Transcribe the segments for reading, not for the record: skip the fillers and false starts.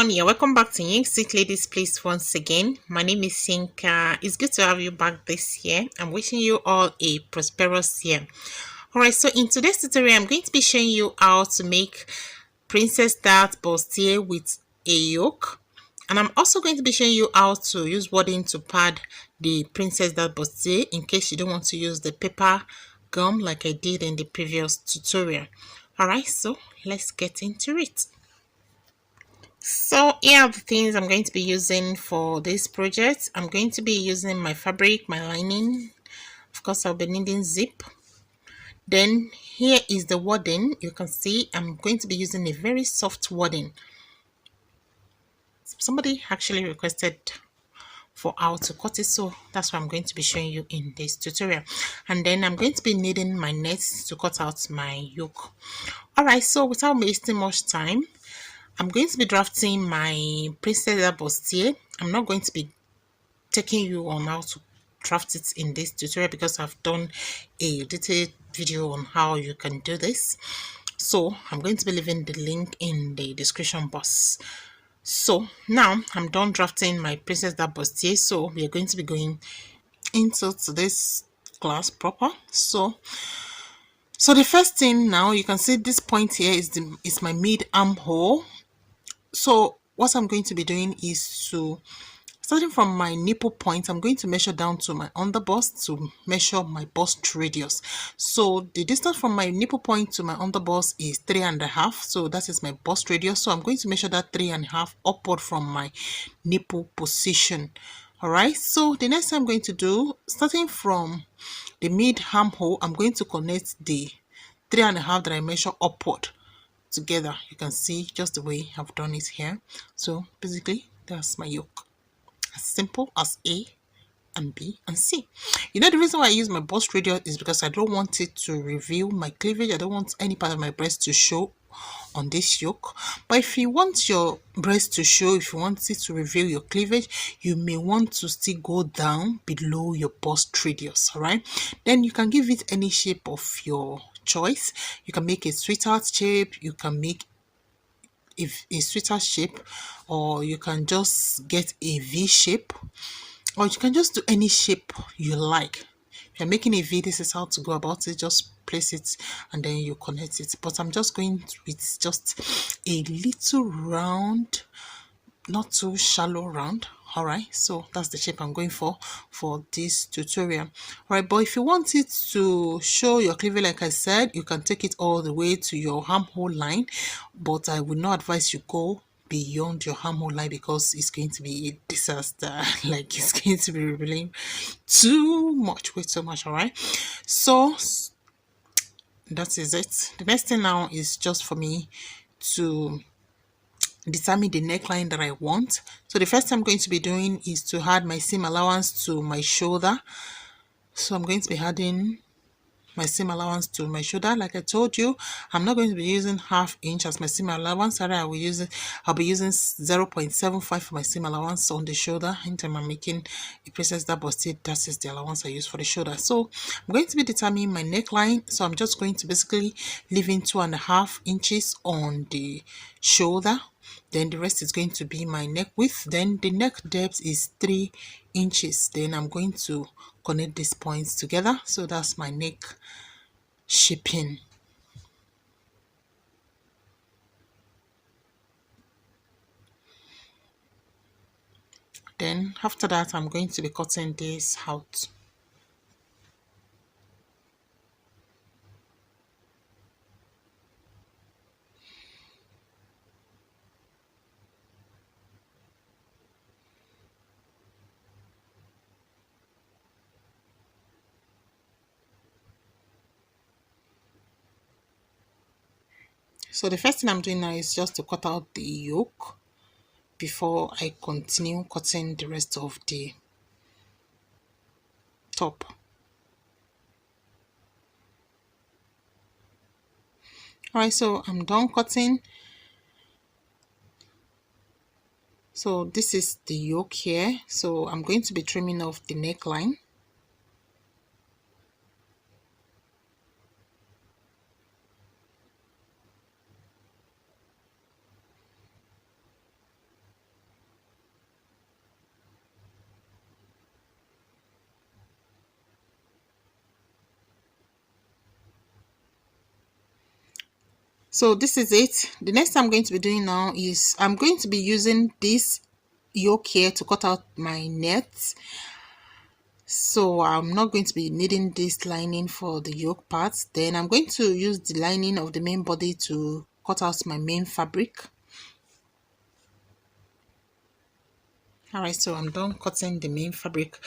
everyone, you're welcome back to Young Sweet Ladies Place once again. My name is Sinka. It's good to have you back this year. I'm wishing you all a prosperous year. Alright, so in today's tutorial, I'm going to be showing you how to make princess dart bustier with a yoke. And I'm also going to be showing you how to use wadding to pad the princess dart bustier in case you don't want to use the paper gum like I did in the previous tutorial. Alright, so let's get into it. So here are the things I'm going to be using for this project. I'm going to be using my fabric, my lining. Of course, I'll be needing zip. Then here is the wadding. You can see I'm going to be using a very soft wadding. Somebody actually requested for how to cut it, so that's what I'm going to be showing you in this tutorial. And then I'm going to be needing my net to cut out my yoke. Alright, so without wasting much time, I'm going to be drafting my princess bustier. I'm not going to be taking you on how to draft it in this tutorial because I've done a detailed video on how you can do this. So I'm going to be leaving the link in the description box. So now I'm done drafting my princess bustier. So we are going to be going into this class proper. So the first thing, now you can see this point here is my mid armhole. So what I'm going to be doing is starting from my nipple point, I'm going to measure down to my underbust to measure my bust radius. So the distance from my nipple point to my underbust is 3.5. So that is my bust radius. So I'm going to measure that 3.5 upward from my nipple position. Alright, so the next thing I'm going to do, starting from the mid armhole, I'm going to connect the 3.5 that I measure upward together. You can see just the way I've done it here. So basically that's my yoke, as simple as A and B and C. You know, the reason why I use my bust radius is because I don't want it to reveal my cleavage. I don't want any part of my breast to show on this yoke. But if you want your breast to show, if you want it to reveal your cleavage, you may want to still go down below your bust radius. All right, then you can give it any shape of your choice. You can make a sweetheart shape, you can make a sweetheart shape, or you can just get a V shape, or you can just do any shape you like. If you're making a V, this is how to go about it. Just place it and then you connect it. But I'm just going with just a little round, not too shallow round. All right, so that's the shape I'm going for this tutorial. All right, but if you want it to show your cleavage, like I said, you can take it all the way to your armhole line, but I would not advise you go beyond your armhole line because it's going to be a disaster. Like, it's going to be revealing too much, way too much. All right, so that is it. The next thing now is just for me to determine the neckline that I want. So the first thing I'm going to be doing is to add my seam allowance to my shoulder. So I'm going to be adding my seam allowance to my shoulder. Like I told you, I'm not going to be using 1/2 inch as my seam allowance. Rather, I'll be using 0.75 for my seam allowance on the shoulder. Anytime I'm making a princess dart bustier, that is the allowance I use for the shoulder. So I'm going to be determining my neckline. So I'm just going to basically leave in 2.5 inches on the shoulder. Then the rest is going to be my neck width. Then the neck depth is 3 inches. Then I'm going to connect these points together. So that's my neck shaping. Then after that, I'm going to be cutting this out. So the first thing I'm doing now is just to cut out the yoke before I continue cutting the rest of the top. Alright, so I'm done cutting. So this is the yoke here. So I'm going to be trimming off the neckline. So this is it. The next thing I'm going to be doing now is I'm going to be using this yoke here to cut out my net. So I'm not going to be needing this lining for the yoke part. Then I'm going to use the lining of the main body to cut out my main fabric. Alright, so I'm done cutting the main fabric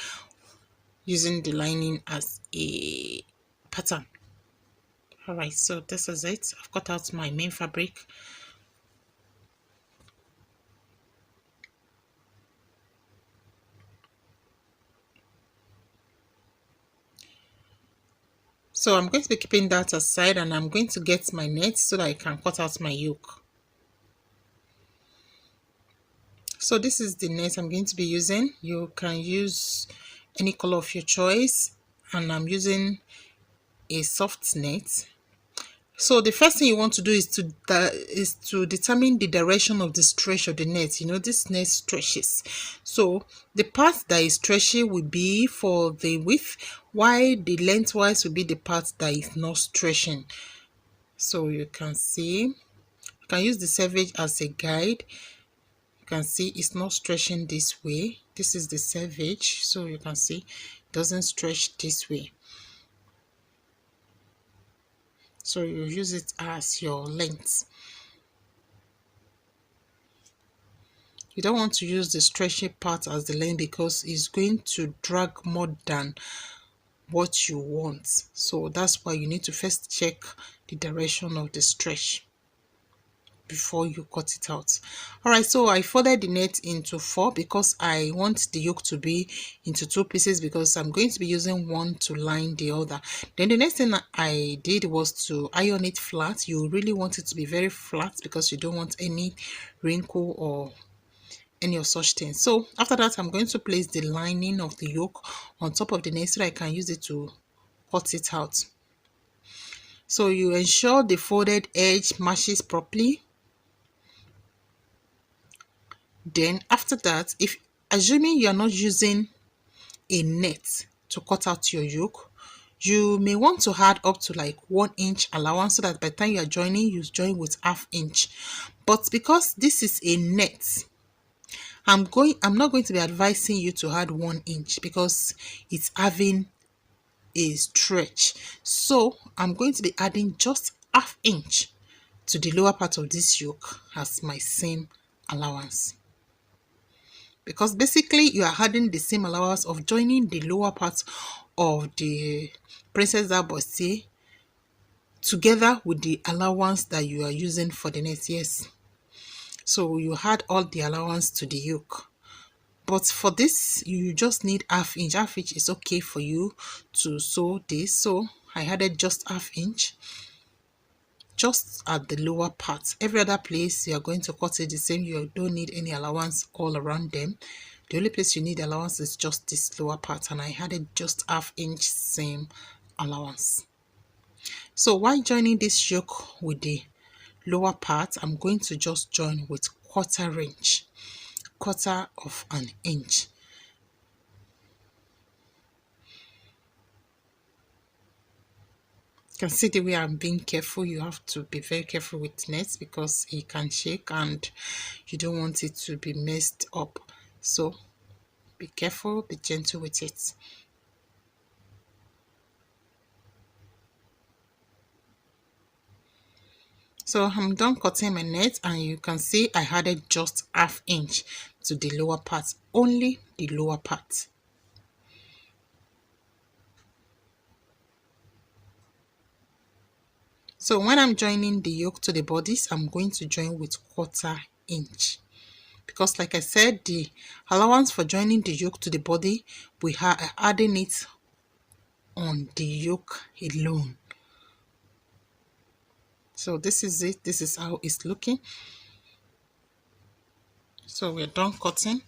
using the lining as a pattern. Alright, so this is it. I've cut out my main fabric. So I'm going to be keeping that aside, and I'm going to get my net so that I can cut out my yoke. So this is the net I'm going to be using. You can use any color of your choice, and I'm using a soft net. So the first thing you want to do is to determine the direction of the stretch of the net. You know, this net stretches. So the part that is stretchy will be for the width, while the lengthwise will be the part that is not stretching. So you can see, you can use the cervix as a guide. You can see it's not stretching this way. This is the cervix, so you can see it doesn't stretch this way. So you use it as your length. You don't want to use the stretchy part as the length because it's going to drag more than what you want. So that's why you need to first check the direction of the stretch before you cut it out. Alright, so I folded the net into 4 because I want the yoke to be into 2 pieces, because I'm going to be using one to line the other. Then the next thing I did was to iron it flat. You really want it to be very flat because you don't want any wrinkle or any of such things. So after that, I'm going to place the lining of the yoke on top of the net so that I can use it to cut it out. So you ensure the folded edge matches properly. Then after that, if assuming you are not using a net to cut out your yoke, you may want to add up to like 1 inch allowance so that by the time you are joining, you join with ½ inch. But because this is a net, I'm not going to be advising you to add 1 inch because it's having a stretch. So I'm going to be adding just ½ inch to the lower part of this yoke as my seam allowance. Because basically you are adding the same allowance of joining the lower part of the princess bustier together with the allowance that you are using for the net. Yes, so you add all the allowance to the yoke. But for this, you just need ½ inch. ½ inch is okay for you to sew this. So I added just ½ inch just at the lower part. Every other place you are going to cut it the same. You don't need any allowance all around them. The only place you need allowance is just this lower part, and I added just ½ inch seam allowance. So while joining this yoke with the lower part, I'm going to just join with quarter inch, quarter of an inch. You can see the way I'm being careful. You have to be very careful with nets because it can shake and you don't want it to be messed up. So be careful, be gentle with it. So I'm done cutting my net, and you can see I added just ½ inch to the lower part, only the lower part. So when I'm joining the yoke to the bodice, I'm going to join with quarter inch. Because like I said, the allowance for joining the yoke to the body, we are adding it on the yoke alone. So this is it. This is how it's looking. So we're done cutting.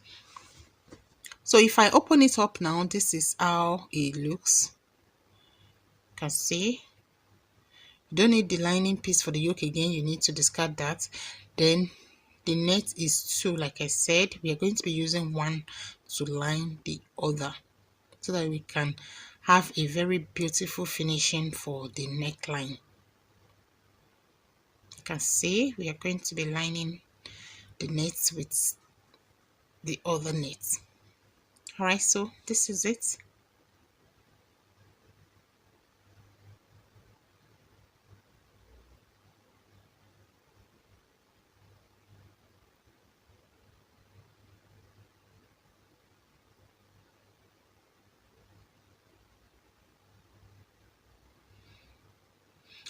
So if I open it up now, this is how it looks. You can see. You don't need the lining piece for the yoke again. You need to discard that. Then the net is 2, like I said. We are going to be using 1 to line the other so that we can have a very beautiful finishing for the neckline. You can see we are going to be lining the net with the other net. All right, so this is it.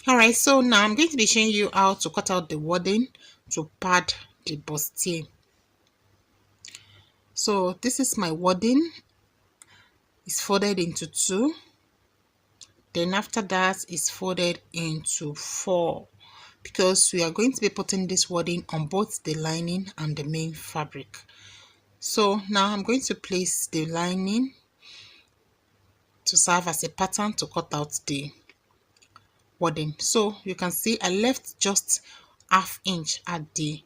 All right, so now I'm going to be showing you how to cut out the wording to pad the bustier. So this is my wording. It's folded into two. Then after that, it's folded into four, because we are going to be putting this wording on both the lining and the main fabric. So now I'm going to place the lining to serve as a pattern to cut out the wording. So you can see I left just ½ inch at the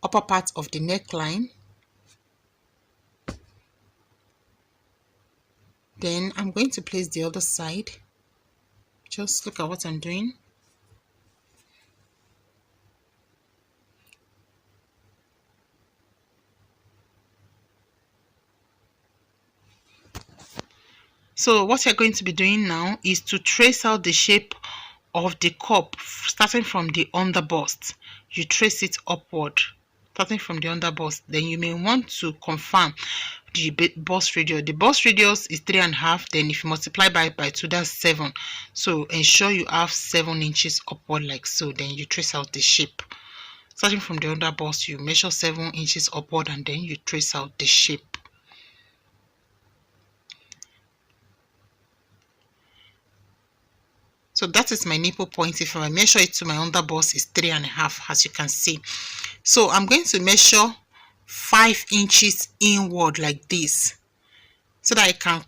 upper part of the neckline. Then I'm going to place the other side. Just look at what I'm doing. So what you're going to be doing now is to trace out the shape of the cup starting from the underbust. You trace it upward starting from the underbust. Then you may want to confirm the bust radius. The bust radius is 3.5. Then if you multiply by 2, that's 7. So ensure you have 7 inches upward like so. Then you trace out the shape. Starting from the underbust, you measure 7 inches upward and then you trace out the shape. So that is my nipple point. If I measure it to my underbust, is 3.5, as you can see. So I'm going to measure 5 inches inward like this, so that I can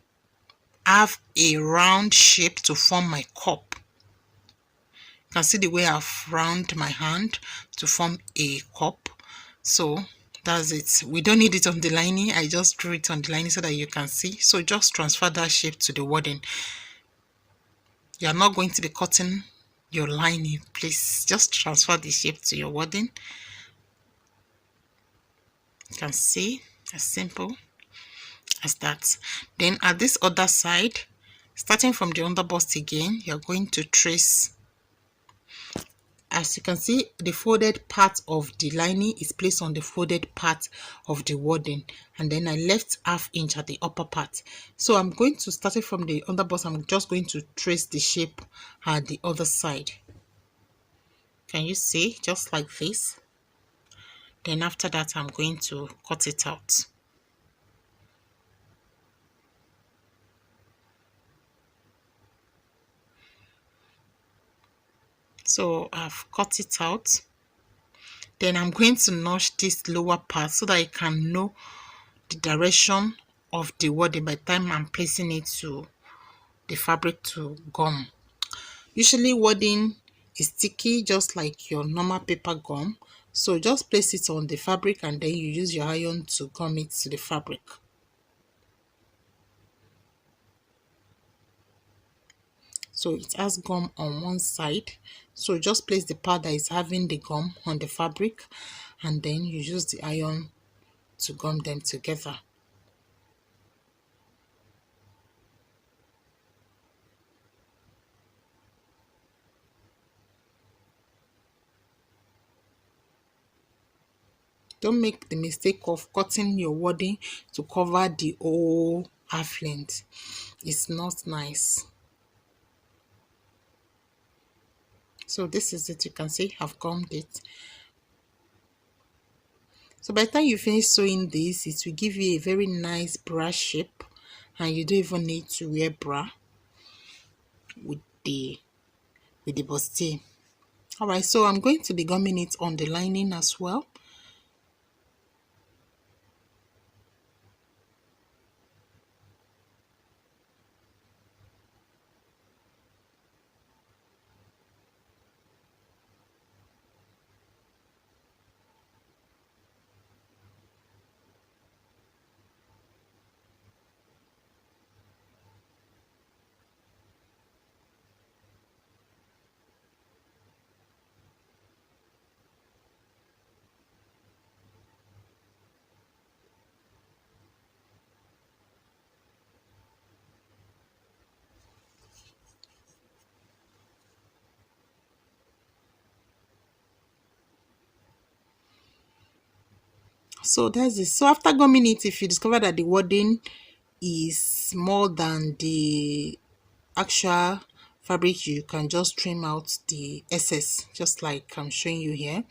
have a round shape to form my cup. You can see the way I've rounded my hand to form a cup. So that's it. We don't need it on the lining. I just drew it on the lining so that you can see. So just transfer that shape to the wording. You are not going to be cutting your lining. Please just transfer the shape to your wording. You can see, as simple as that. Then at this other side, starting from the underbust again, you're going to trace. As you can see, the folded part of the lining is placed on the folded part of the wording, and then I left ½ inch at the upper part. So I'm going to, starting from the underbust, I'm just going to trace the shape at the other side. Can you see? Just like this. Then after that, I'm going to cut it out. So I've cut it out. Then I'm going to notch this lower part so that I can know the direction of the wording by the time I'm placing it to the fabric to gum. Usually wording is sticky just like your normal paper gum. So just place it on the fabric and then you use your iron to gum it to the fabric. So it has gum on one side. So just place the part that is having the gum on the fabric and then you use the iron to gum them together. Don't make the mistake of cutting your wording to cover the whole half length. It's not nice. So this is it. You can see I've gummed it. So by the time you finish sewing this, it will give you a very nice bra shape, and you don't even need to wear bra with the bustier. Alright, so I'm going to be gumming it on the lining as well. So that's it. So after gumming it, if you discover that the wording is more than the actual fabric, you can just trim out the excess, just like I'm showing you here.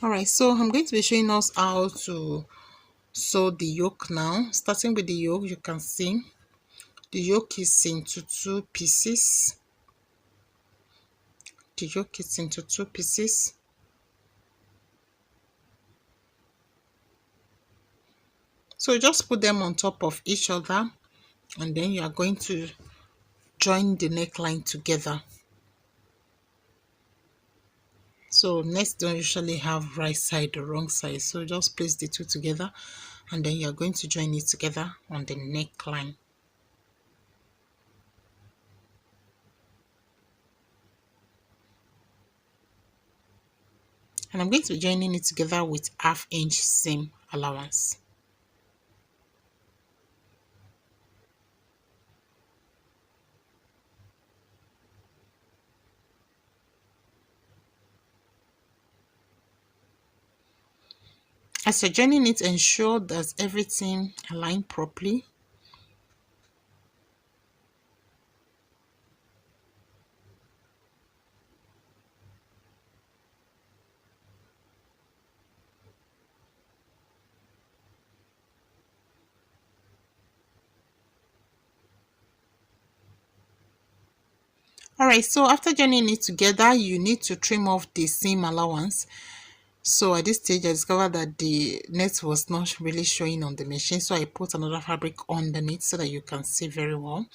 Alright, so I'm going to be showing us how to sew the yoke now. Starting with the yoke, you can see the yoke is into two pieces. The yoke is into two pieces. So just put them on top of each other, and then you are going to join the neckline together. So next, don't usually have right side or wrong side, so just place the two together, and then you are going to join it together on the neckline. And I'm going to be joining it together with 1/2 inch seam allowance. As you're joining it, ensure that everything aligned properly. Alright, so after joining it together, you need to trim off the seam allowance. So at this stage, I discovered that the net was not really showing on the machine, so I put another fabric underneath so that you can see very well.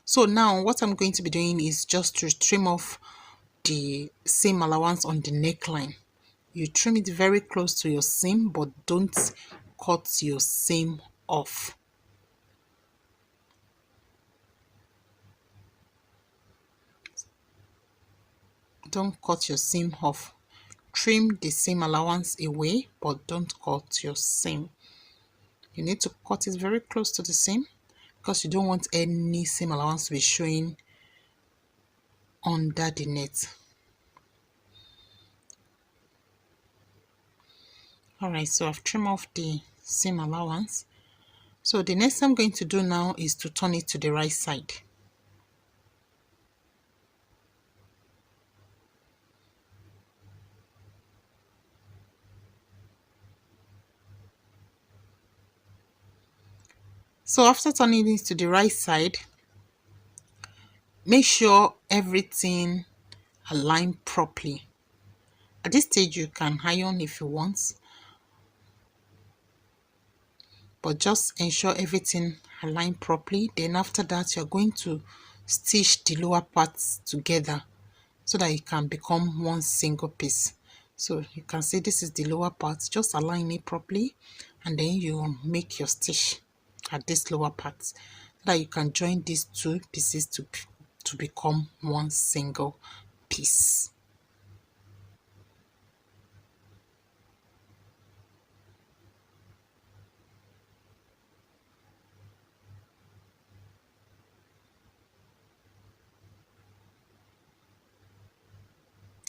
So now what I'm going to be doing is just to trim off the seam allowance on the neckline. You trim it very close to your seam, but don't cut your seam off. Don't cut your seam off. Trim the seam allowance away, but don't cut your seam. You need to cut it very close to the seam because you don't want any seam allowance to be showing under the net. Alright, so I've trimmed off the seam allowance. So the next thing I'm going to do now is to turn it to the right side. So after turning it to the right side, make sure everything align properly. At this stage, you can iron if you want, but just ensure everything align properly. Then after that, you're going to stitch the lower parts together so that it can become one single piece. So you can see this is the lower part. Just align it properly, and then you make your stitch at this lower part so that you can join these two pieces to become one single piece.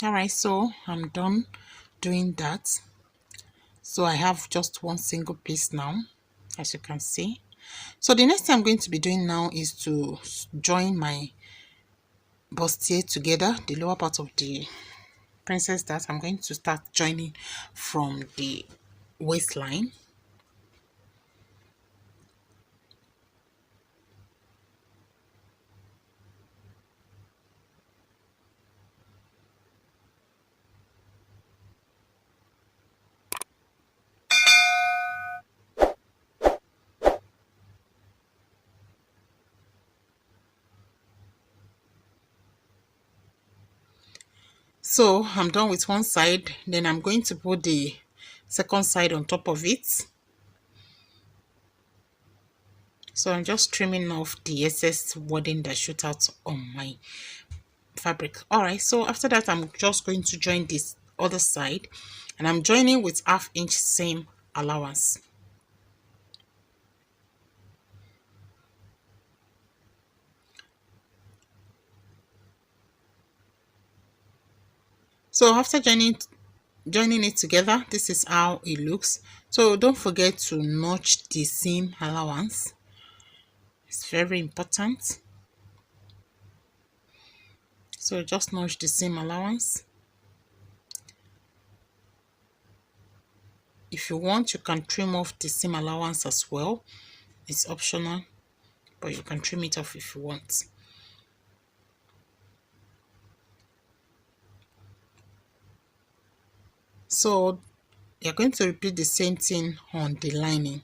Alright, so I'm done doing that. So I have just one single piece now, as you can see. So the next thing I'm going to be doing now is to join my bustier together, the lower part of the princess dart. I'm going to start joining from the waistline. So I'm done with one side, then I'm going to put the second side on top of it. So I'm just trimming off the excess wording that shoot out on my fabric. Alright, so after that, I'm just going to join this other side, and I'm joining with 1/2 inch seam allowance. So after joining it together, this is how it looks. So don't forget to notch the seam allowance. It's very important. So just notch the seam allowance. If you want, you can trim off the seam allowance as well. It's optional, but you can trim it off if you want. So you're going to repeat the same thing on the lining.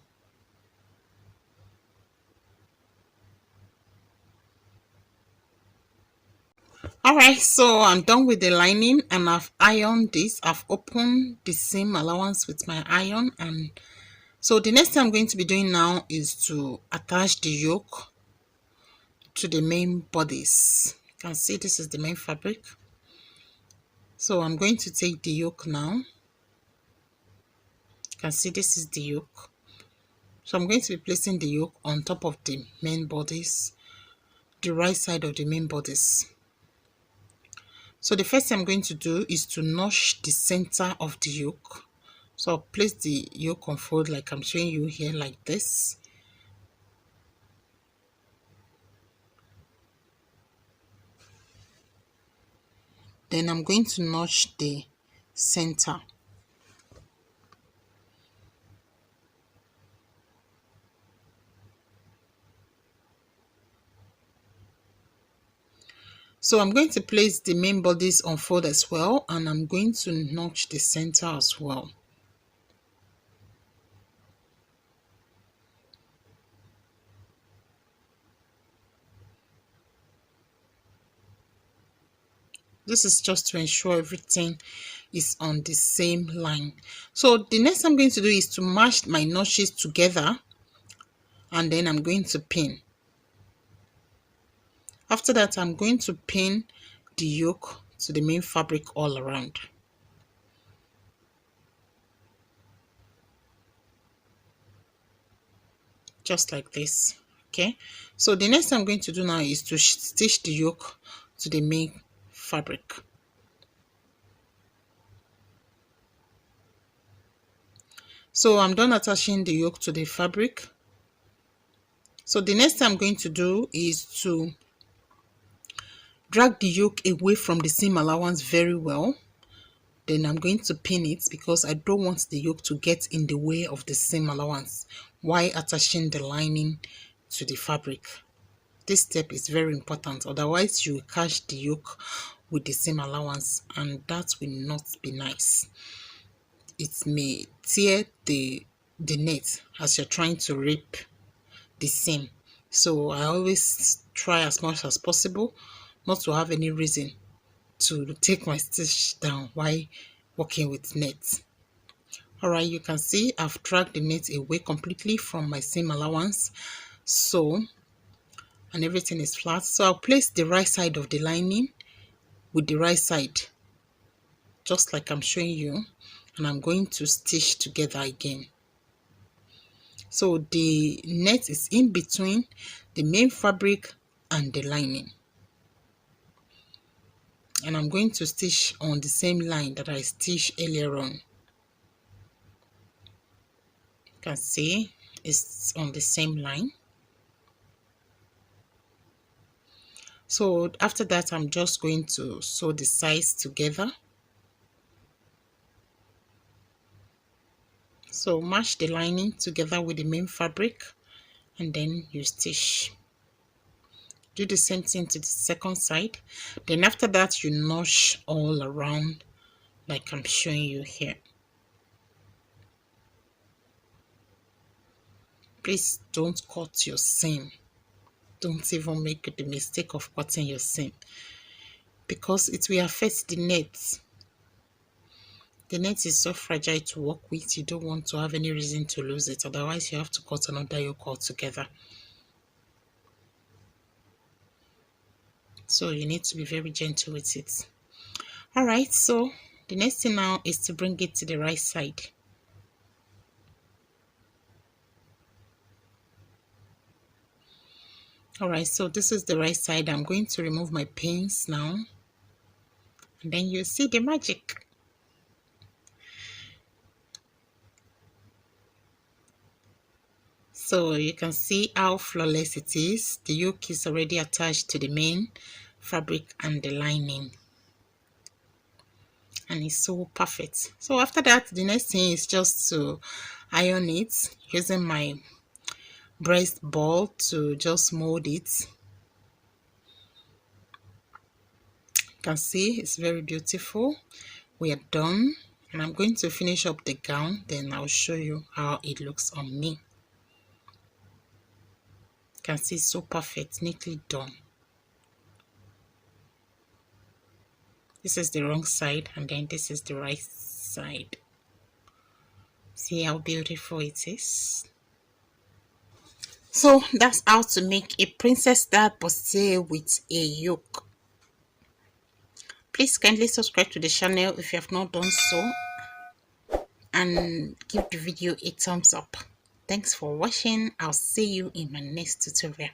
Alright, so I'm done with the lining and I've ironed this. I've opened the seam allowance with my iron, and so the next thing I'm going to be doing now is to attach the yoke to the main bodice. You can see this is the main fabric. So I'm going to take the yoke now. You can see this is the yoke. So I'm going to be placing the yoke on top of the main bodice, the right side of the main bodice. So the first thing I'm going to do is to notch the center of the yoke. So I'll place the yoke on fold like I'm showing you here, like this. Then I'm going to notch the center. So I'm going to place the main bodice on fold as well, and I'm going to notch the center as well. This is just to ensure everything is on the same line. So the next I'm going to do is to match my notches together, and then I'm going to pin. After that, I'm going to pin the yoke to the main fabric all around. Just like this. Okay, so the next thing I'm going to do now is to stitch the yoke to the main fabric. So I'm done attaching the yoke to the fabric. So the next thing I'm going to do is to drag the yoke away from the seam allowance very well. Then I'm going to pin it because I don't want the yoke to get in the way of the seam allowance while attaching the lining to the fabric. This step is very important, otherwise you will catch the yoke with the seam allowance, and that will not be nice. It may tear the net as you're trying to rip the seam. So I always try as much as possible not to have any reason to take my stitch down while working with net. Alright, you can see I've dragged the net away completely from my seam allowance, so and everything is flat. So I'll place the right side of the lining with the right side, just like I'm showing you, and I'm going to stitch together again. So the net is in between the main fabric and the lining, and I'm going to stitch on the same line that I stitched earlier on. You can see it's on the same line. So after that, I'm just going to sew the sides together. So match the lining together with the main fabric, and then you stitch. Do the same thing to the second side. Then after that, you notch all around like I'm showing you here. Please don't cut your seam. Don't even make the mistake of cutting your seam, because it will affect the net. The net is so fragile to work with. You don't want to have any reason to lose it, otherwise you have to cut another yoke altogether. So you need to be very gentle with it. Alright, so the next thing now is to bring it to the right side. Alright, so this is the right side. I'm going to remove my pins now, and then you see the magic. So you can see how flawless it is. The yoke is already attached to the main fabric and the lining, and it's so perfect. So after that, the next thing is just to iron it using my breast ball to just mold it. You can see it's very beautiful. We are done, and I'm going to finish up the gown, then I'll show you how it looks on me. You can see it's so perfect, neatly done. This is the wrong side, and then this is the right side. See how beautiful it is. So that's how to make a princess style bustier with a yoke. Please kindly subscribe to the channel if you have not done so, and give the video a thumbs up. Thanks for watching. I'll see you in my next tutorial.